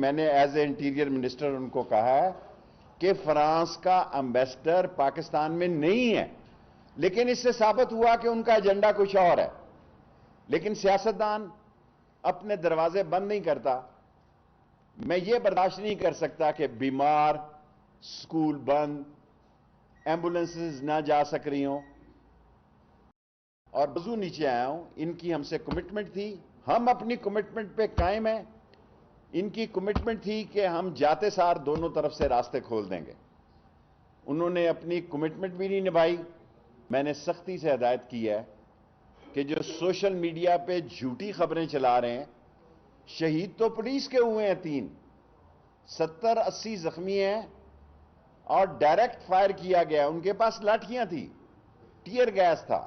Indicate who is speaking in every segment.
Speaker 1: میں نے as a interior minister ان کو کہا ہے کہ فرانس کا امبیسڈر پاکستان میں نہیں ہے، لیکن اس سے ثابت ہوا کہ ان کا ایجنڈا کچھ اور ہے۔ لیکن سیاستدان اپنے دروازے بند نہیں کرتا۔ میں یہ برداشت نہیں کر سکتا کہ بیمار، سکول بند، ایمبولنسز نہ جا سک رہی ہوں اور وضو نیچے آیا ہوں۔ ان کی ہم سے کمٹمنٹ تھی، ہم اپنی کمٹمنٹ پہ قائم ہیں۔ ان کی کمٹمنٹ تھی کہ ہم جاتے سار دونوں طرف سے راستے کھول دیں گے۔ انہوں نے اپنی کمٹمنٹ بھی نہیں نبھائی۔ میں نے سختی سے ہدایت کی ہے کہ جو سوشل میڈیا پہ جھوٹی خبریں چلا رہے ہیں، شہید تو پولیس کے ہوئے ہیں 3، 70-80 زخمی ہیں اور ڈائریکٹ فائر کیا گیا۔ ان کے پاس لاٹھیاں تھی، ٹیئر گیس تھا،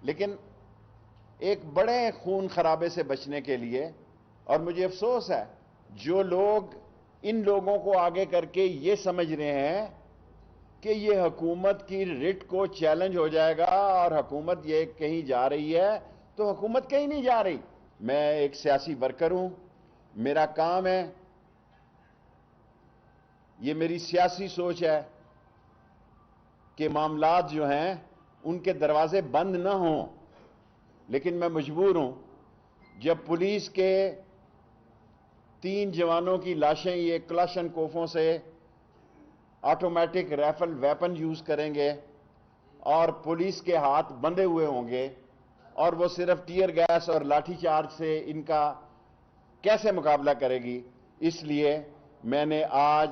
Speaker 1: لیکن ایک بڑے خون خرابے سے بچنے کے لیے، اور مجھے افسوس ہے جو لوگ ان لوگوں کو آگے کر کے یہ سمجھ رہے ہیں کہ یہ حکومت کی رٹ کو چیلنج ہو جائے گا اور حکومت یہ کہیں جا رہی ہے، تو حکومت کہیں نہیں جا رہی۔ میں ایک سیاسی ورکر ہوں، میرا کام ہے، یہ میری سیاسی سوچ ہے کہ معاملات جو ہیں ان کے دروازے بند نہ ہوں، لیکن میں مجبور ہوں۔ جب پولیس کے 3 جوانوں کی لاشیں یہ کلاشن کوفوں سے آٹومیٹک رائفل ویپن یوز کریں گے اور پولیس کے ہاتھ بندھے ہوئے ہوں گے اور وہ صرف ٹیئر گیس اور لاٹھی چارج سے ان کا کیسے مقابلہ کرے گی؟ اس لیے میں نے آج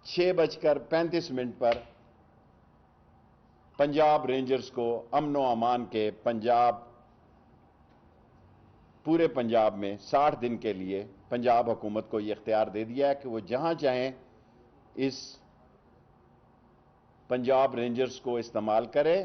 Speaker 1: 6:35 پر پنجاب رینجرز کو امن و امان کے پورے پنجاب میں 60 دن کے لیے پنجاب حکومت کو یہ اختیار دے دیا ہے کہ وہ جہاں چاہیں اس پنجاب رینجرز کو استعمال کرے۔